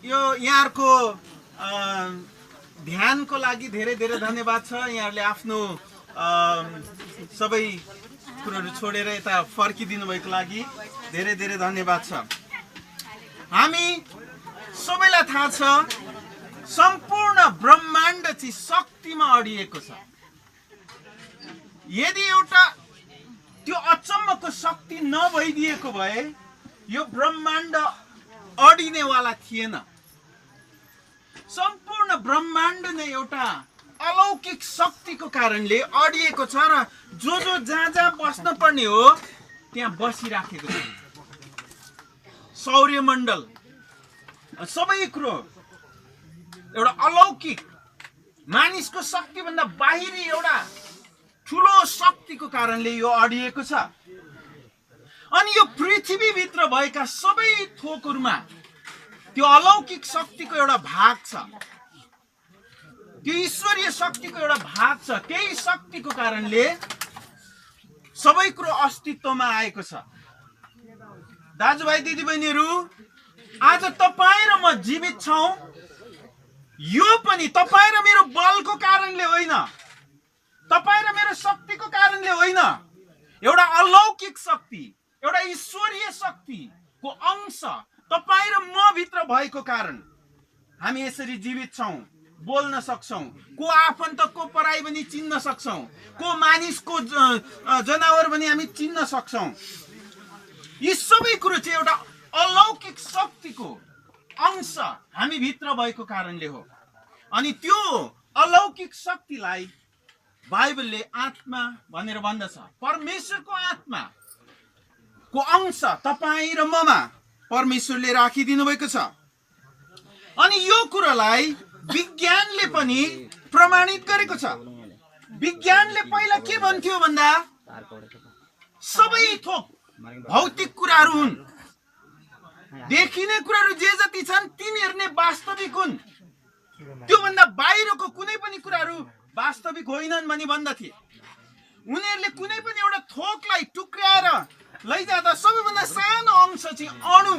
यो यहाँहरुको ध्यानको लागि धेरै धेरै धन्यवाद छ। यहाँहरुले आफ्नो सबै कुराहरु छोडेर यता फर्किदिनु भएको लागि धेरै धेरै धन्यवाद छ। हामी सबैलाई थाहा छ सम्पूर्ण ब्रह्माण्ड चाहिँ शक्तिमा अडिएको छ। यदि एउटा त्यो अचम्मको शक्ति नभइदिएको भए यो ब्रह्माण्ड अडिनेवाला थिएन। सम्पूर्ण ब्रह्माण्ड नै एउटा अलौकिक शक्तिको कारणले अडिएको छ र जो जहाँ जहाँ बस्न पर्ने हो त्यहाँ बसिराखेको छ। सौर्यमण्डल सबै कुरो एउटा अलौकिक मानिसको शक्तिभन्दा बाहिरी एउटा ठुलो शक्तिको कारणले यो अडिएको छ। अनि यो पृथ्वीभित्र भएका सबै थोकहरुमा त्यो अलौकिक शक्तिको एउटा भाग छ, त्यो ईश्वरीय शक्तिको एउटा भाग छ। त्यही शक्तिको कारणले सबै कुरो अस्तित्वमा आएको छ। दाजुभाइ दिदीबहिनीहरु, आज तपाई र म जीवित छौं, यो पनि तपाई र मेरो बलको कारणले होइन, तपाई र मेरो शक्तिको कारणले होइन, एउटा अलौकिक शक्ति, एउटा ईश्वरीय शक्तिको अंश तपाई र म भित्र भएको कारण हामी यसरी जीवित छौं, बोल्न सक्छौं, को आफन्त को पराई पनि चिन्न सक्छौं, को मानिसको जनावर पनि हामी चिन्न सक्छौं। यी सबै कुरो चाहिँ एउटा अलौकिक शक्तिको अंश हामी भित्र भएको कारणले हो। अनि त्यो अलौकिक शक्तिलाई बाइबलले आत्मा भनेर भन्दछ। परमेश्वरको आत्मा को अंश तपाई र ममा परमेश्वरले राखिदिनु भएको छ। अनि यो कुरालाई विज्ञानले पनि प्रमाणित गरेको छ। विज्ञानले पहिला के भन्थ्यो भन्दा सबै थोक भौतिक कुराहरू हुन्, देखिने कुराहरू जे जति छन् तिनीहरू नै वास्तविक हुन्, त्यो भन्दा बाहिरको कुनै पनि कुराहरू वास्तविक होइनन् भनी भन्दथे। उनीहरूले कुनै पनि एउटा थोकलाई टुक्र्याएर लैजाँदा सबैभन्दा सानो अंश चाहिँ अणु,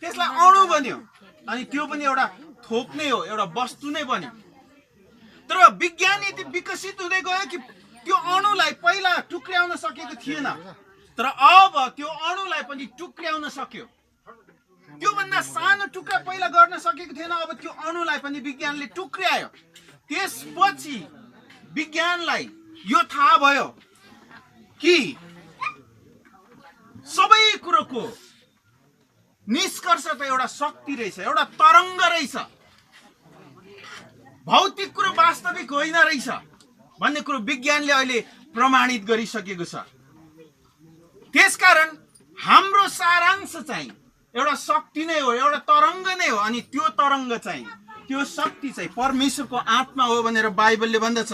त्यसलाई अणु भन्यो। अनि त्यो पनि एउटा थोक नै हो, एउटा वस्तु नै बन्यो। तर विज्ञान यति विकसित हुँदै गयो कि त्यो अणुलाई पहिला टुक्र्याउन सकेको थिएन, तर अब त्यो अणुलाई पनि टुक्र्याउन सक्यो। त्यो भन्दा सानो टुक्रा पहिला गर्न सकेको थिएन, अब त्यो अणुलाई पनि विज्ञानले टुक्र्यायो। त्यसपछि विज्ञानलाई यो थाहा भयो कि सबै कुरोको निष्कर्ष त एउटा शक्ति रहेछ, एउटा तरङ्ग रहेछ, भौतिक कुरो वास्तविक होइन रहेछ भन्ने कुरो विज्ञानले अहिले प्रमाणित गरिसकेको छ। त्यसकारण हाम्रो सारांश चाहिँ एउटा शक्ति नै हो, एउटा तरङ्ग नै हो। अनि त्यो तरङ्ग चाहिँ, त्यो शक्ति चाहिँ परमेश्वरको आत्मा हो भनेर बाइबलले भन्दछ।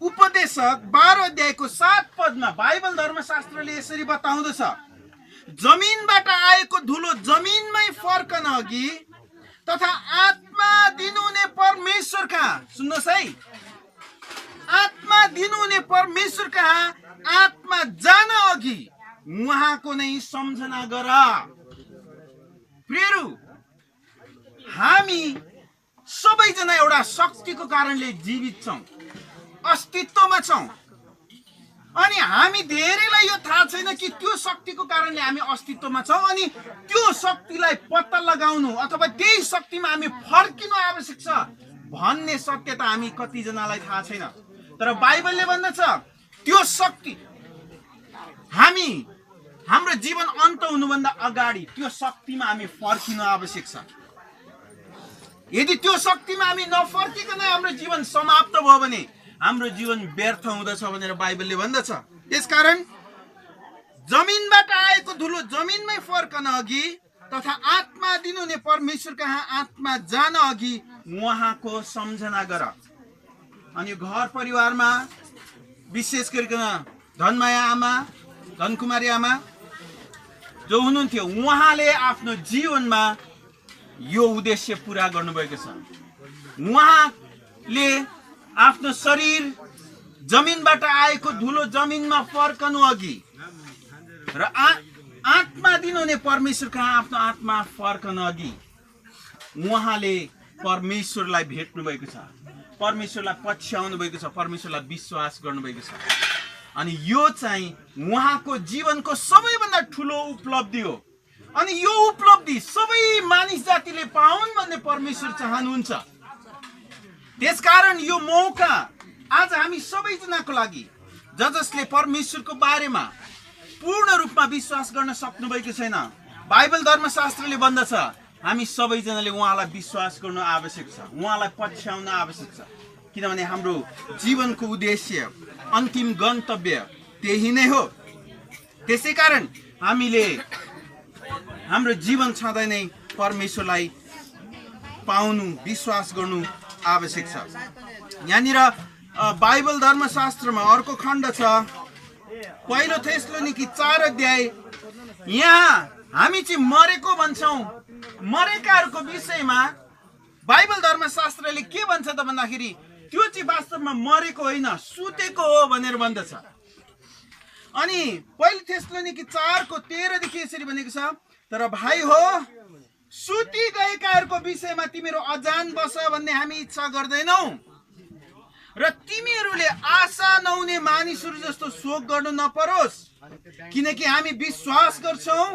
उपदेशक 12 अध्यायको 7 पदमा बाइबल धर्मशास्त्रले यसरी बताउँदछ, जमिनबाट आएको धुलो जमिनमै फर्कन अघि तथा आत्मा दिनुहुने परमेश्वर कहाँ, सुन्नुहोस् है, आत्मा दिनुहुने परमेश्वर कहाँ आत्मा जान अघि उहाँको नै सम्झना गर। प्रियहरू, हामी सबैजना एउटा शक्तिको कारणले जीवित छौं, अस्तित्वमा छौं। अनि हामी धेरैलाई यो थाहा छैन कि त्यो शक्तिको कारणले हामी अस्तित्वमा छौं। अनि त्यो शक्तिलाई पत्ता लगाउनु अथवा त्यही शक्तिमा हामी फर्किनु आवश्यक छ भन्ने सत्यता हामी कतिजनालाई थाहा छैन। तर बाइबलले भन्दछ त्यो शक्ति हाम्रो जीवन अन्त हुनुभन्दा अगाडि त्यो शक्तिमा हामी फर्किनु आवश्यक छ। यदि त्यो शक्तिमा हामी नफर्किकन हाम्रो जीवन समाप्त भयो भने हाम्रो जीवन व्यर्थ हुँदछ भनेर बाइबलले भन्दछ। त्यसकारण जमिनबाट आएको धुलो जमिनमै फर्कन अघि तथा आत्मा दिनुहुने परमेश्वर कहाँ आत्मा जान अघि उहाँको सम्झना गर। अनि घर परिवारमा विशेष गरिकन धनमाया आमा, धनकुमारी आमा जो हुनुहुन्थ्यो, उहाँले आफ्नो जीवनमा यो उद्देश्य पूरा गर्नुभएको छ। उहाँले आफ्नो शरीर जमिनबाट आएको धुलो जमिनमा फर्कनु अघि र आत्मा दिनुहुने परमेश्वर कहाँ आफ्नो आत्मा फर्कन अघि उहाँले परमेश्वरलाई भेट्नु भएको छ, परमेश्वरलाई पछ्याउनु भएको छ, परमेश्वरलाई विश्वास गर्नुभएको छ। अनि यो चाहिँ उहाँको जीवनको सबैभन्दा ठुलो उपलब्धि हो। अनि यो उपलब्धि सबै मानिस जातिले पाउन् भन्ने परमेश्वर चाहनुहुन्छ। त्यसकारण यो मौका आज हामी सबैजनाको लागि, जसले परमेश्वरको बारेमा पूर्ण रूपमा विश्वास गर्न सक्नु भएको छैन, बाइबल धर्मशास्त्रले भन्दछ हामी सबैजनाले उहाँलाई विश्वास गर्नु आवश्यक छ, उहाँलाई पछ्याउन आवश्यक छ। किनभने हाम्रो जीवनको उद्देश्य, अन्तिम गन्तव्य त्यही नै हो। त्यसैकारण हामीले हाम्रो जीवन छँदै नै परमेश्वरलाई पाउनु, विश्वास गर्नु आवश्यक छ। यहाँनिर बाइबल धर्मशास्त्रमा अर्को खण्ड छ, पहिलो थेसलोनिकी 4 अध्याय। यहाँ हामी चाहिँ मरेको भन्छौँ, मरेकाहरूको विषयमा बाइबल धर्मशास्त्रले के भन्छ त भन्दाखेरि त्यो चाहिँ वास्तवमा मरेको होइन, सुतेको हो भनेर भन्दछ। अनि पहिलो थेसलोनिकी 4:13 देखि यसरी भनेको छ, तर भाइ हो सुति गएकाहरूको विषयमा तिमीहरू अजान बस भन्ने हामी इच्छा गर्दैनौ र तिमीहरूले आशा नहुने मानिसहरू जस्तो शोक गर्नु नपरोस्, किनकि हामी विश्वास गर्छौँ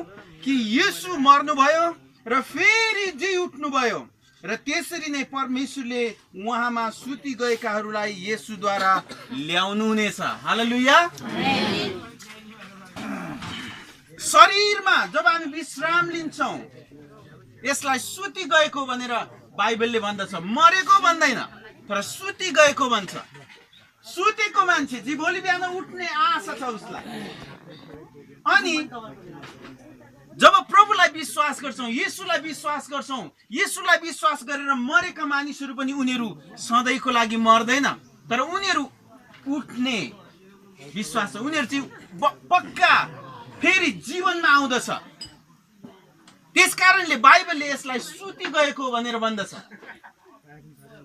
कि येशू मर्नुभयो र फेरि जी उठ्नुभयो र त्यसरी नै परमेश्वरले उहाँमा सुति गएकाहरूलाई येशूद्वारा ल्याउनु हुनेछ। हालेलुया। शरीरमा जब हामी विश्राम लिन्छौँ यसलाई सुति गएको भनेर बाइबलले भन्दछ, मरेको भन्दैन तर सुति गएको भन्छ। सुतेको मान्छे जी भोलि बिहान उठ्ने आशा छ उसलाई। अनि जब प्रभुलाई विश्वास गर्छौँ, येशूलाई विश्वास गर्छौँ, येशूलाई विश्वास गरेर मरेका मानिसहरू पनि उनीहरू सधैँको लागि मर्दैन, तर उनीहरू उठ्ने विश्वास छ, उनीहरू चाहिँ पक्का फेरि जीवनमा आउँदछ। त्यसकारणले बाइबलले यसलाई सुति गएको भनेर भन्दछ।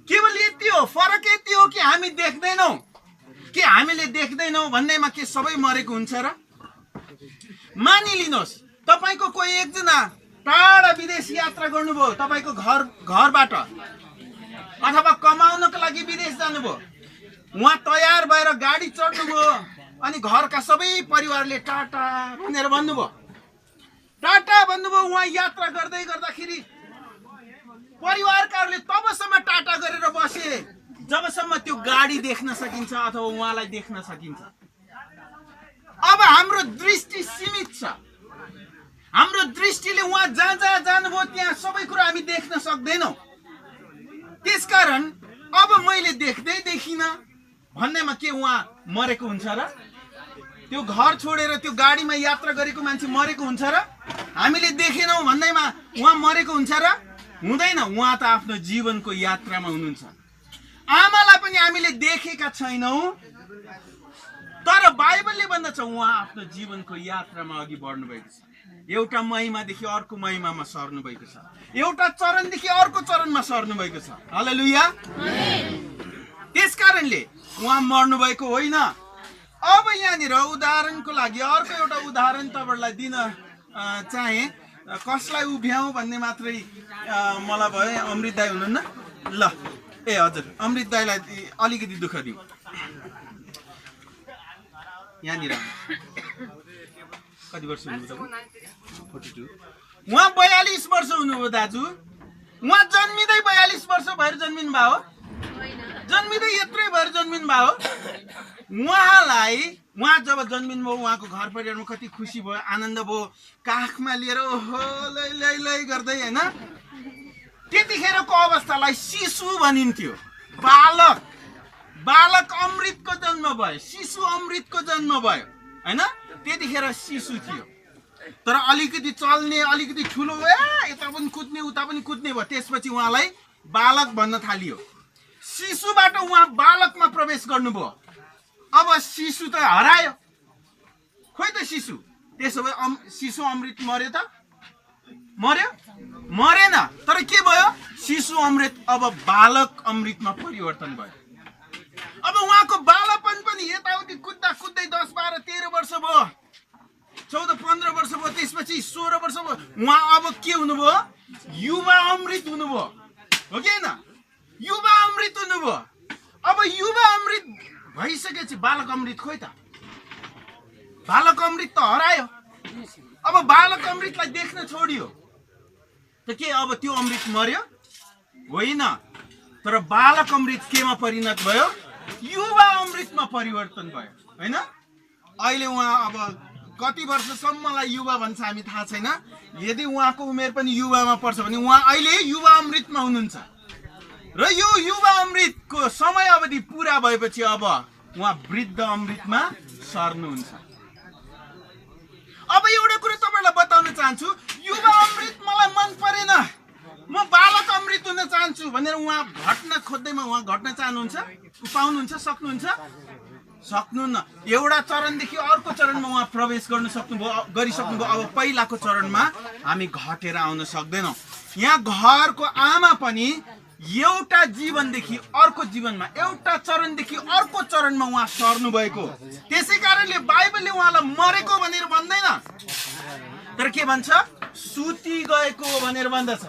केवल यति हो, फरक यति हो कि हामी देख्दैनौँ। के हामीले देख्दैनौँ भन्नेमा के सबै मरेको हुन्छ र? मानिलिनुहोस् तपाईको कोही एकजना टाढा विदेश यात्रा गर्नुभयो, तपाईको घरबाट अथवा कमाउनको लागि विदेश जानुभयो, उहाँ तयार भएर गाडी चढ्नुभयो अनि घरका सबै परिवारले टाटा भनेर भन्नुभयो। टाटा भन्नुभयो, उहाँ यात्रा गर्दै गर्दाखेरि परिवारकाहरूले तबसम्म टाटा गरेर बसे जबसम्म त्यो गाडी देख्न सकिन्छ अथवा उहाँलाई देख्न सकिन्छ। अब हाम्रो दृष्टि सीमित छ, हाम्रो दृष्टिले उहाँ जहाँ जहाँ जानुभयो त्यहाँ सबै कुरा हामी देख्न सक्दैनौँ। त्यसकारण अब मैले देख्दै देखिनँ भन्नेमा के उहाँ मरेको हुन्छ र? त्यो घर छोडेर त्यो गाडीमा यात्रा गरेको मान्छे मरेको हुन्छ र? हामीले देखेनौँ भन्दैमा उहाँ मरेको हुन्छ र? हुँदैन। उहाँ त आफ्नो जीवनको यात्रामा हुनुहुन्छ। आमालाई पनि हामीले देखेका छैनौँ, तर बाइबलले भन्दछ उहाँ आफ्नो जीवनको यात्रामा अघि बढ्नु भएको छ। एउटा महिमादेखि अर्को महिमामा सर्नु भएको छ, एउटा चरणदेखि अर्को चरणमा सर्नु भएको छ। हालेलुया। त्यसकारणले उहाँ मर्नु भएको होइन। अब यहाँनिर उदाहरणको लागि अर्को एउटा उदाहरण तपाईँहरूलाई दिन चाहे, कसलाई उभ्याउँ भन्ने मात्रै मलाई भयो। अमृत दाई हुनुहुन्न? ल ए हजुर, अमृत दाईलाई अलिकति दुःख दिउँ। यहाँनिर कति वर्ष हुनुभयो तपाईँ? 42। उहाँ 42 वर्ष हुनुभयो दाजु। उहाँ जन्मिँदै 42 वर्ष भएर जन्मिनु भयो? जन्मिँदै यत्रै भएर जन्मिनु भयो? उहाँ जब जन्मिनु भयो उहाँको घर परिवारमा कति खुसी भयो, आनन्द भयो, काखमा लिएर ओहो लै लै लै गर्दै, होइन? त्यतिखेरको अवस्थालाई शिशु भनिन्थ्यो। बालक अमृतको जन्म भयो, शिशु अमृतको जन्म भयो, होइन? त्यतिखेर शिशु थियो। तर अलिकति चल्ने, अलिकति ठुलो यता पनि कुद्ने उता पनि कुद्ने भयो, त्यसपछि उहाँलाई बालक भन्न थालियो। शिशुबाट उहाँ बालकमा प्रवेश गर्नुभयो। अब शिशु त हरायो, खोइ त शिशु। त्यसो भए शिशु अमृत मर्यो त? मर्यो? मरेन। तर के भयो? शिशु अमृत अब बालक अमृतमा परिवर्तन भयो। अब उहाँको बालपन पनि यताउति कुद्दा कुद्दै 10, 12, 13 वर्ष भयो। 14-15 वर्ष भयो, त्यसपछि 16 वर्ष भयो, उहाँ अब के हुनुभयो? युवा अमृत हुनुभयो, हो कि होइन? युवा अमृत हुनुभयो। अब युवा अमृत भइसकेपछि बालक अमृत खोइ त? बालक अमृत त हरायो। अब बालक अमृतलाई देख्न छोडियो त के अब त्यो अमृत मर्यो? होइन, तर बालक अमृत केमा परिणत भयो? युवा अमृतमा परिवर्तन भयो, होइन? अहिले उहाँ अब कति वर्षसम्मलाई युवा भन्छ हामी थाहा छैन। यदि उहाँको उमेर पनि युवामा पर्छ भने उहाँ अहिले युवा अमृतमा हुनुहुन्छ र यो युवा अमृतको समय अवधि पुरा भएपछि अब उहाँ वृद्ध अमृतमा सर्नुहुन्छ। अब एउटा कुरा तपाईलाई बताउन चाहन्छु, युवा अमृत मलाई मन परेन, म बालक अमृत हुन चाहन्छु भनेर उहाँ घट्न खोज्दैमा उहाँ घट्न चाहनुहुन्छ? पाउनुहुन्छ? सक्नुहुन्छ? सक्नुहुन्न। एउटा चरणदेखि अर्को चरणमा उहाँ प्रवेश गरिसक्नुभयो। अब पहिलाको चरणमा हामी घटेर आउन सक्दैनौँ। यहाँ घरको आमा पनि एउटा जीवनदेखि अर्को जीवनमा, एउटा चरणदेखि अर्को चरणमा उहाँ सर्नु भएको। त्यसै कारणले बाइबलले उहाँलाई मरेको भनेर भन्दैन, तर के भन्छ? सुति गएको भनेर भन्दछ।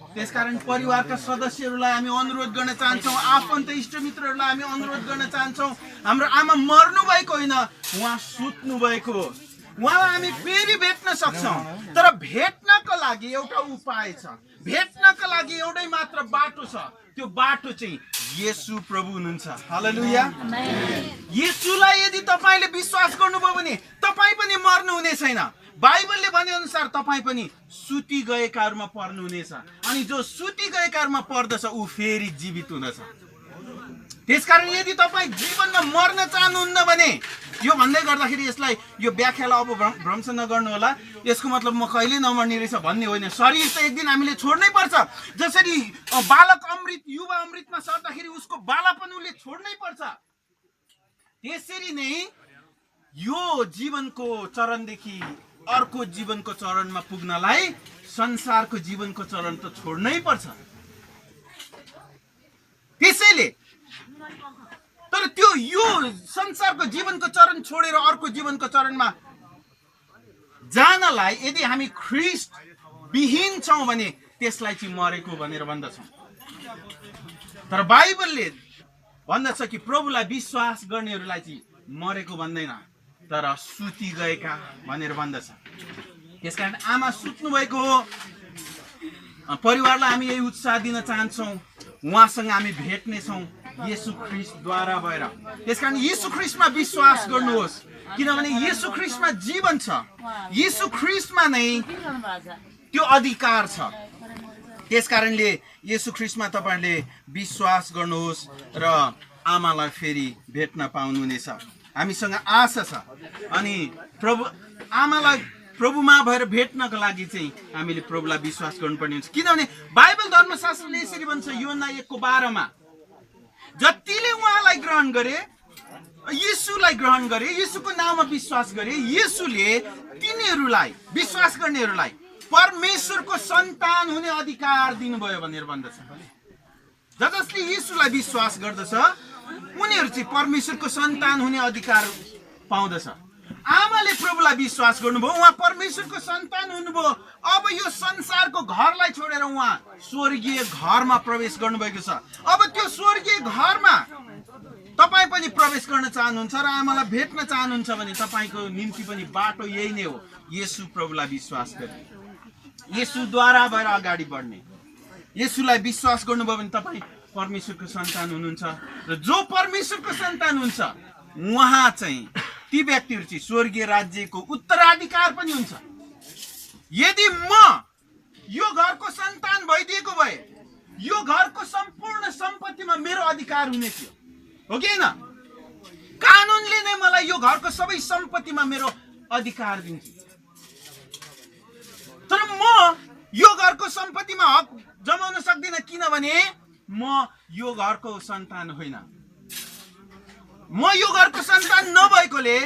त्यसकारण परिवारका सदस्यहरूलाई हामी अनुरोध गर्न चाहन्छौँ, आफन्त इष्टमित्रहरूलाई हामी अनुरोध गर्न चाहन्छौँ, हाम्रो आमा मर्नु भएको होइन, उहाँ सुत्नु भएको। उहाँलाई हामी फेरि भेट्न सक्छौँ, तर भेट्नको लागि एउटा उपाय छ, भेट्नको लागि एउटै मात्र बाटो छ। त्यो बाटो चाहिँ येशू प्रभु हुनुहुन्छ। हालेलुया। येशूलाई यदि तपाईँले विश्वास गर्नुभयो भने तपाईँ पनि मर्नु हुने छैन। बाइबलले भने अनुसार तपाईँ पनि सुति गएकाहरूमा पर्नु हुनेछ, अनि जो सुति गएकाहरूमा पर्दछ ऊ फेरि जीवित हुँदछ। त्यसकारण यदि तपाईँ जीवनमा मर्न चाहनुहुन्न भने, यो भन्दै गर्दाखेरि यसलाई, यो व्याख्यालाई अब भ्रंश नगर्नु होला। यसको मतलब म कहिले नमर्ने रहेछ भन्ने होइन। शरीर त एक दिन हामीले छोड्नै पर्छ। जसरी बालक अमृत युवा अमृतमा सर्दाखेरि उसको बालापन उसले छोड्नै पर्छ, त्यसरी नै यो जीवनको चरणदेखि अर्को जीवनको चरणमा पुग्नलाई संसारको जीवनको चरण त छोड्नै पर्छ। त्यसैले तर त्यो यो संसारको जीवनको चरण छोडेर अर्को जीवनको चरणमा जानलाई यदि हामी ख्रीष्ट विहीन छौं भने त्यसलाई चाहिँ मरेको भनेर भन्दछौँ। तर बाइबलले भन्दछ कि प्रभुलाई विश्वास गर्नेहरूलाई चाहिँ मरेको भन्दैन, तर सुति गएका भनेर भन्दछ। त्यसकारण आमा सुत्नु भएको हो। परिवारलाई हामी यही उत्साह दिन चाहन्छौँ, उहाँसँग हामी भेट्नेछौँ येशू ख्रीष्टद्वारा भएर। त्यसकारण येशू ख्रीष्टमा विश्वास गर्नुहोस्, किनभने येशू ख्रीष्टमा जीवन छ, येशू ख्रीष्टमा नै त्यो अधिकार छ। त्यसकारणले येशू ख्रीष्टमा तपाईहरुले विश्वास गर्नुहोस् र आमालाई फेरि भेट्न पाउनुहुनेछ। हामीसँग आशा छ, अनि आमालाई प्रभुमा भएर भेट्नको लागि चाहिँ हामीले प्रभुलाई विश्वास गर्नुपर्ने हुन्छ। किनभने बाइबल धर्मशास्त्रले यसरी भन्छ, योहन्ना 1:12 मा, जतिले उहाँलाई ग्रहण गरे, येशूलाई ग्रहण गरे, येशूको नाममा विश्वास गरे, येशूले तिनीहरूलाई, विश्वास गर्नेहरूलाई परमेश्वरको सन्तान हुने अधिकार दिनुभयो भनेर भन्दछ। जसले येशूलाई विश्वास गर्दछ उनीहरू चाहिँ परमेश्वरको सन्तान हुने अधिकार पाउँदछ। आमाले प्रभुलाई विश्वास गर्नुभयो, उहाँ परमेश्वरको सन्तान हुनुभयो। अब यो संसारको घरलाई छोडेर उहाँ स्वर्गीय घरमा प्रवेश गर्नुभएको छ। अब त्यो स्वर्गीय घरमा तपाईँ पनि प्रवेश गर्न चाहनुहुन्छ र आमालाई भेट्न चाहनुहुन्छ भने तपाईँको निम्ति पनि बाटो यही नै हो, येशू प्रभुलाई विश्वास गर्ने, येशूद्वारा भएर अगाडि बढ्ने। येशूलाई विश्वास गर्नुभयो भने तपाईँ परमेश्वरको सन्तान हुनुहुन्छ, र जो परमेश्वरको सन्तान हुन्छ उहाँ चाहिँ ती व्यक्तिहरू चाहिँ स्वर्गीय राज्यको उत्तराधिकार पनि हुन्छ। यदि म यो घरको सन्तान भइदिएको भए यो घरको सम्पूर्ण सम्पत्तिमा मेरो अधिकार हुने थियो, हो कि होइन? कानुनले नै मलाई यो घरको सबै सम्पत्तिमा मेरो अधिकार दिन्छ, तर म यो घरको सम्पत्तिमा हक जमाउन सक्दिनँ, किनभने म यो घरको सन्तान होइन। म यो घरको सन्तान नभएकोले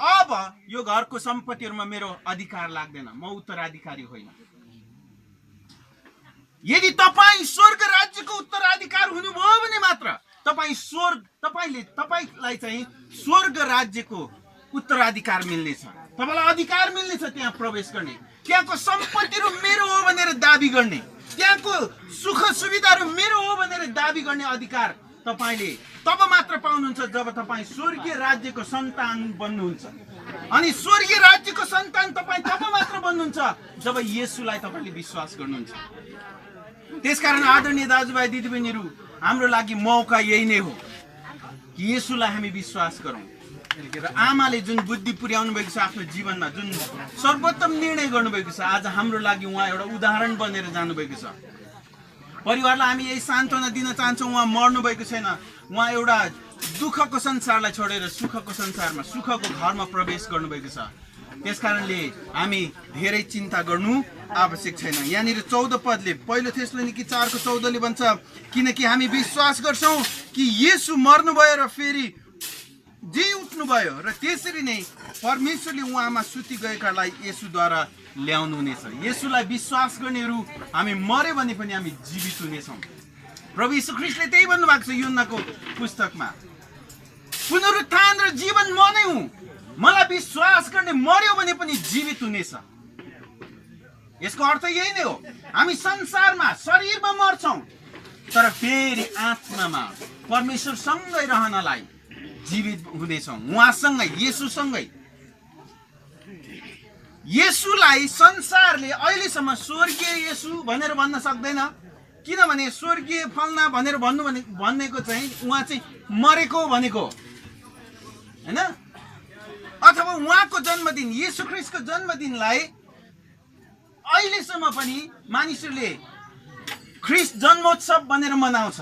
अब यो घरको सम्पत्तिहरूमा मेरो अधिकार लाग्दैन, म उत्तराधिकारी होइन। यदि तपाईँ स्वर्ग राज्यको उत्तराधिकार हुनुभयो भने मात्र तपाईँलाई चाहिँ स्वर्ग राज्यको उत्तराधिकार मिल्नेछ। तपाईलाई अधिकार मिल्नेछ त्यहाँ प्रवेश गर्ने, त्यहाँको सम्पत्तिहरू मेरो हो भनेर दाबी गर्ने, त्यहाँको सुख सुविधाहरू मेरो हो भनेर दाबी गर्ने अधिकार तपाईले तब मात्र पाउनुहुन्छ जब तपाईँ स्वर्गीय राज्यको सन्तान बन्नुहुन्छ। अनि स्वर्गीय राज्यको सन्तान तपाईँ तब मात्र बन्नुहुन्छ जब येशूलाई तपाईले विश्वास गर्नुहुन्छ। त्यसकारण आदरणीय दाजुभाइ दिदीबहिनीहरू, हाम्रो लागि मौका यही नै हो कि येशूलाई हामी विश्वास गरौँ र आमाले जुन बुद्धि पुर्याउनु भएको छ आफ्नो जीवनमा, जुन सर्वोत्तम निर्णय गर्नुभएको छ, आज हाम्रो लागि उहाँ एउटा उदाहरण बनेर जानुभएको छ। परिवारलाई हामी यही सान्त्वना दिन चाहन्छौँ, उहाँ मर्नु भएको छैन, उहाँ एउटा दुःखको संसारलाई छोडेर सुखको संसारमा, सुखको घरमा प्रवेश गर्नुभएको छ। त्यसकारणले हामी धेरै चिन्ता गर्नु आवश्यक छैन। यहाँनिर 14 पदले, पहिलो थेसलोनिकी 4:14ले भन्छ, किनकि हामी विश्वास गर्छौँ कि येशू मर्नुभयो र फेरि जी उठ्नुभयो र त्यसरी नै परमेश्वरले उहाँमा सुति गएकालाई येशूद्वारा ल्याउनु हुनेछ। येशूलाई विश्वास गर्नेहरू हामी मर्यो भने पनि हामी जीवित हुनेछौँ। प्रभु यीशु ख्रीष्टले त्यही भन्नुभएको छ यूहन्नाको पुस्तकमा, पुनरुत्थान र जीवन म नै हुँ, मलाई विश्वास गर्ने मर्यो भने पनि जीवित हुनेछ। यसको अर्थ यही नै हो, हामी संसारमा शरीरमा मर्छौँ तर फेरि आत्मामा परमेश्वरसँगै रहनलाई जीवित हुनेछौँ, उहाँसँगै, येशूसँगै। येशूलाई संसारले अहिलेसम्म स्वर्गीय येशू भनेर भन्न सक्दैन, किनभने स्वर्गीय फलना भनेर भनेको चाहिँ उहाँ चाहिँ मरेको भनेको हैन, अथवा उहाँको जन्मदिन येशू ख्रीष्टको जन्मदिनलाई अहिलेसम्म पनि मानिसहरूले ख्रीष्ट जन्मोत्सव भनेर मनाउँछ,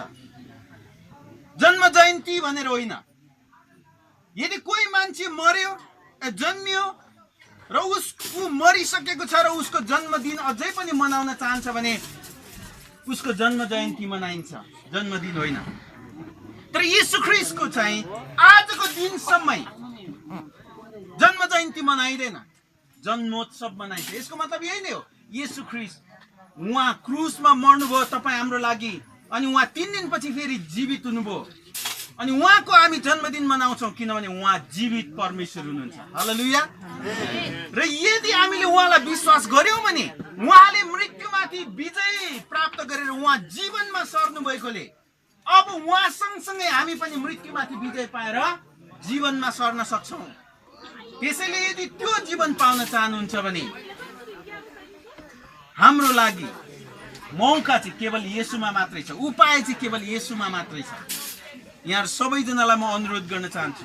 जन्म जयन्ती भनेर होइन। यदि कोही मान्छे मर्यो, जन्मियो र उसको मरिसकेको छ र उसको जन्मदिन अझै पनि मनाउन चाहन्छ भने उसको जन्म जयन्ती मनाइन्छ, जन्मदिन होइन। तर येशू ख्रीष्टको चाहिँ आजको दिनसम्मै जन्म जयन्ती मनाइँदैन, जन्मोत्सव मनाइन्छ। यसको मतलब यही नै हो, येशू ख्रीष्ट उहाँ क्रुसमा मर्नुभयो तपाईँ हाम्रो लागि, अनि उहाँ 3 दिनपछि फेरि जीवित हुनुभयो, अनि उहाँको हामी जन्मदिन मनाउँछौँ किनभने उहाँ जीवित परमेश्वर हुनुहुन्छ। हालेलुया। र यदि हामीले उहाँलाई विश्वास गर्यौँ भने उहाँले मृत्युमाथि विजय प्राप्त गरेर उहाँ जीवनमा सर्नु भएकोले अब उहाँ सँगसँगै हामी पनि मृत्युमाथि विजय पाएर जीवनमा सर्न सक्छौँ। त्यसैले यदि त्यो जीवन पाउन चाहनुहुन्छ भने हाम्रो लागि मौका चाहिँ केवल येशूमा मात्रै छ, उपाय चाहिँ केवल येशूमा मात्रै छ। यहाँ सबैजनालाई म अनुरोध गर्न चाहन्छु,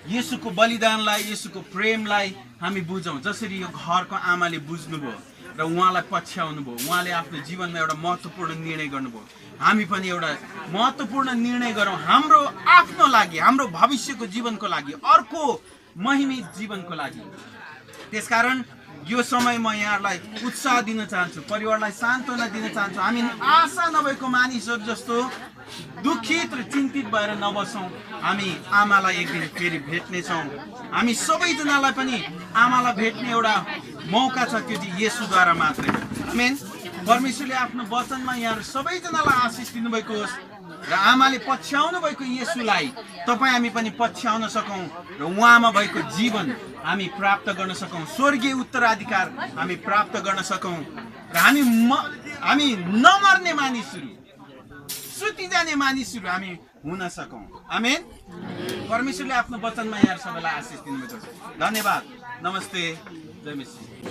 येशूको बलिदानलाई, येशूको प्रेमलाई हामी बुझौँ, जसरी यो घरको आमाले बुझ्नुभयो र उहाँलाई पछ्याउनु भयो, उहाँले आफ्नो जीवनमा एउटा महत्त्वपूर्ण निर्णय गर्नुभयो। हामी पनि एउटा महत्त्वपूर्ण निर्णय गरौँ हाम्रो आफ्नो लागि, हाम्रो भविष्यको जीवनको लागि, अर्को महिमित जीवनको लागि। त्यसकारण यो समय म यहाँलाई उत्साह दिन चाहन्छु, परिवारलाई सान्त्वना दिन चाहन्छु। हामी आशा नभएको मानिसहरू जस्तो दुखित र चिन्तित भएर नबसौँ। हामी आमालाई एक दिन फेरि भेट्नेछौँ। हामी सबैजनालाई पनि आमालाई भेट्ने एउटा मौका छ, त्यो चाहिँ येशूद्वारा मात्रै। आमेन। परमेश्वरले आफ्नो वचनमा यहाँ सबैजनालाई आशिष दिनुभएको होस् र आमाले पछ्याउनु भएको येशूलाई तपाईँ हामी पनि पछ्याउन सकौँ र उहाँमा भएको जीवन हामी प्राप्त गर्न सकौँ, स्वर्गीय उत्तराधिकार हामी प्राप्त गर्न सकौँ र हामी नमर्ने मानिसहरू, सुति जाने मानिसहरू हामी हुन सकौँ। आमेन। परमेश्वरले आफ्नो वचनमा यहाँ सबैलाई आशिष दिनुभएको छ। धन्यवाद। नमस्ते। जय मसीह।